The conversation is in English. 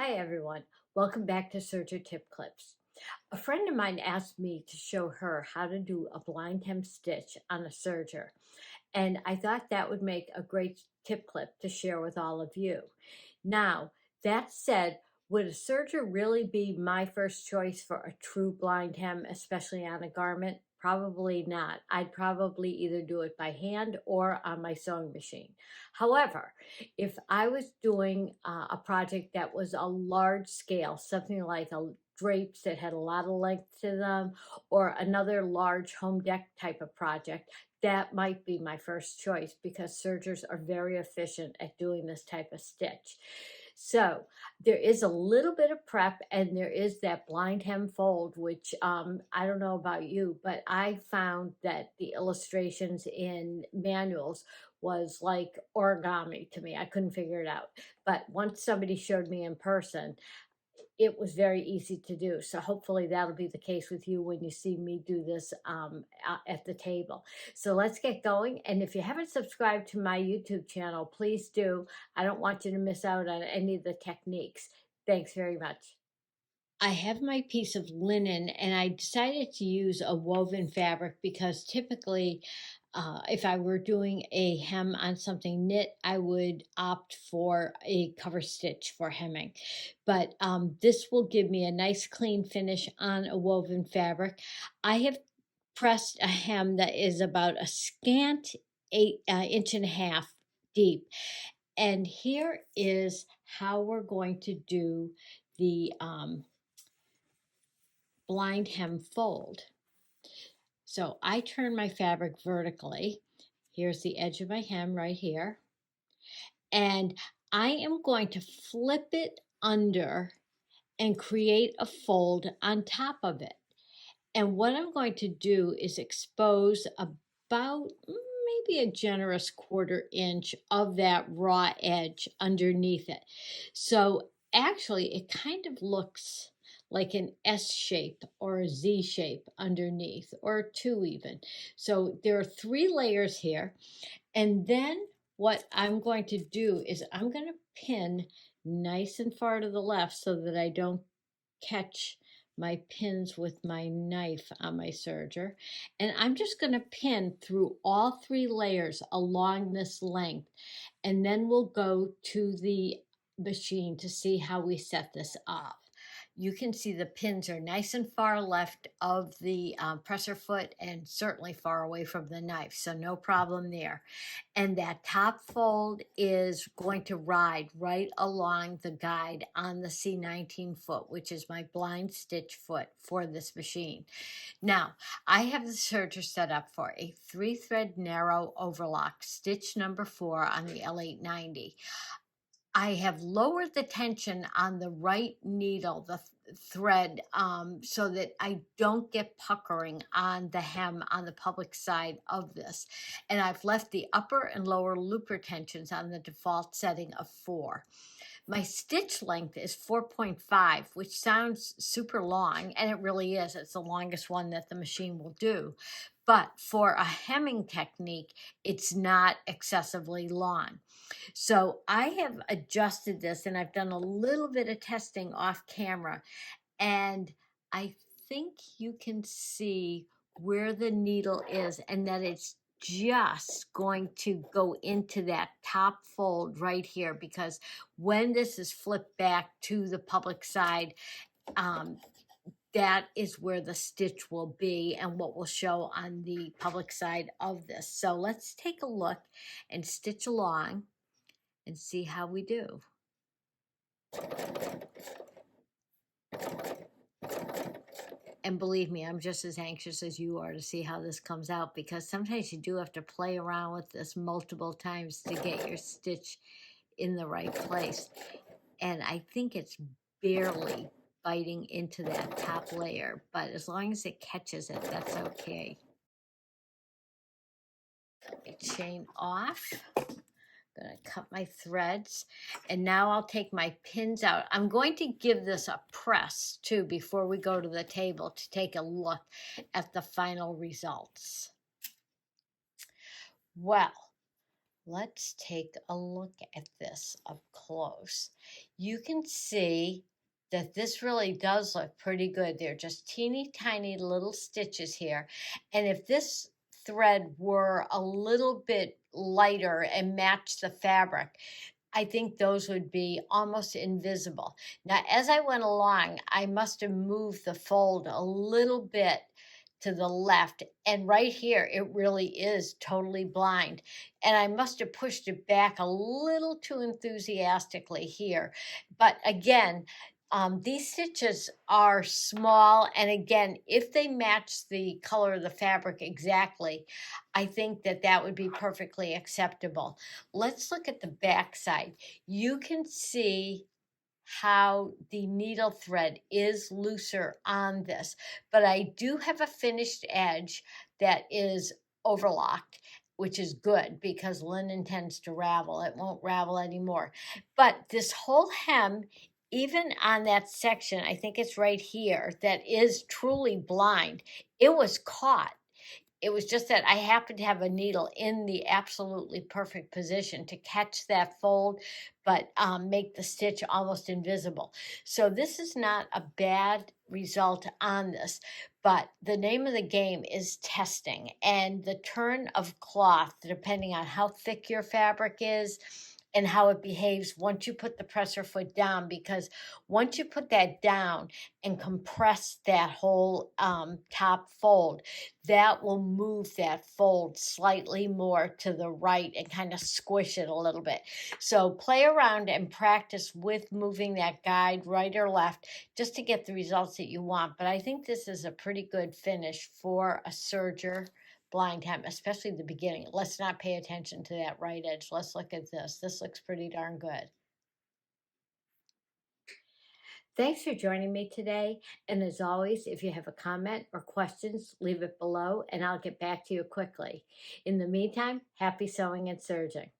Hi everyone, welcome back to Serger Tip Clips. A friend of mine asked me to show her how to do a blind hem stitch on a serger, and I thought that would make a great tip clip to share with all of you. Now, that said, would a serger really be my first choice for a true blind hem, especially on a garment? Probably not. I'd probably either do it by hand or on my sewing machine. However, if I was doing a project that was a large scale, something like a drapes that had a lot of length to them, or another large home deck type of project, that might be my first choice because sergers are very efficient at doing this type of stitch. So there is a little bit of prep and there is that blind hem fold, which I don't know about you, but I found that the illustrations in manuals was like origami to me. I couldn't figure it out. But once somebody showed me in person, it was very easy to do. So hopefully that'll be the case with you when you see me do this at the table. So let's get going. And if you haven't subscribed to my YouTube channel, please do. I don't want you to miss out on any of the techniques. Thanks very much. I have my piece of linen and I decided to use a woven fabric because typically if I were doing a hem on something knit, I would opt for a cover stitch for hemming. But this will give me a nice clean finish on a woven fabric. I have pressed a hem that is about a scant 8 inch and a half deep. And here is how we're going to do the blind hem fold. So I turn my fabric vertically. Here's the edge of my hem right here. And I am going to flip it under and create a fold on top of it. And what I'm going to do is expose about maybe a generous 1/4 inch of that raw edge underneath it. So actually it kind of looks like an S shape or a Z shape underneath, or two even. So there are 3 layers here. And then what I'm going to do is I'm going to pin nice and far to the left so that I don't catch my pins with my knife on my serger. And I'm just going to pin through all 3 layers along this length. And then we'll go to the machine to see how we set this up. You can see the pins are nice and far left of the presser foot and certainly far away from the knife, so no problem there. And that top fold is going to ride right along the guide on the C19 foot, which is my blind stitch foot for this machine. Now, I have the serger set up for a 3-thread narrow overlock, stitch number 4 on the L890. I have lowered the tension on the right needle, the thread, so that I don't get puckering on the hem on the public side of this. And I've left the upper and lower looper tensions on the default setting of 4. My stitch length is 4.5, which sounds super long, and it really is. It's the longest one that the machine will do. But for a hemming technique, it's not excessively long. So I have adjusted this and I've done a little bit of testing off camera, and I think you can see where the needle is and that it's just going to go into that top fold right here, because when this is flipped back to the public side, that is where the stitch will be and what will show on the public side of this. So let's take a look and stitch along and see how we do. And believe me, I'm just as anxious as you are to see how this comes out, because sometimes you do have to play around with this multiple times to get your stitch in the right place. And I think it's barely biting into that top layer, but as long as it catches it, that's okay. Chain off. Gonna cut my threads, and now I'll take my pins out. I'm going to give this a press too before we go to the table to take a look at the final results. Well, let's take a look at this up close. You can see that this really does look pretty good. They're just teeny tiny little stitches here. And if this thread were a little bit lighter and matched the fabric, I think those would be almost invisible. Now, as I went along, I must have moved the fold a little bit to the left. And right here, it really is totally blind. And I must have pushed it back a little too enthusiastically here. But again, these stitches are small. And again, if they match the color of the fabric exactly, I think that that would be perfectly acceptable. Let's look at the back side. You can see how the needle thread is looser on this, but I do have a finished edge that is overlocked, which is good because linen tends to ravel. It won't ravel anymore. But this whole hem, even on that section, I think it's right here, that is truly blind, it was caught. It was just that I happened to have a needle in the absolutely perfect position to catch that fold, but make the stitch almost invisible. So this is not a bad result on this, but the name of the game is testing, and the turn of cloth, depending on how thick your fabric is and how it behaves once you put the presser foot down, because once you put that down and compress that whole top fold, that will move that fold slightly more to the right and kind of squish it a little bit. So play around and practice with moving that guide right or left just to get the results that you want. But I think this is a pretty good finish for a serger blind hem, especially the beginning. Let's not pay attention to that right edge. Let's look at this. This looks pretty darn good. Thanks for joining me today. And as always, if you have a comment or questions, leave it below and I'll get back to you quickly. In the meantime, happy sewing and serging.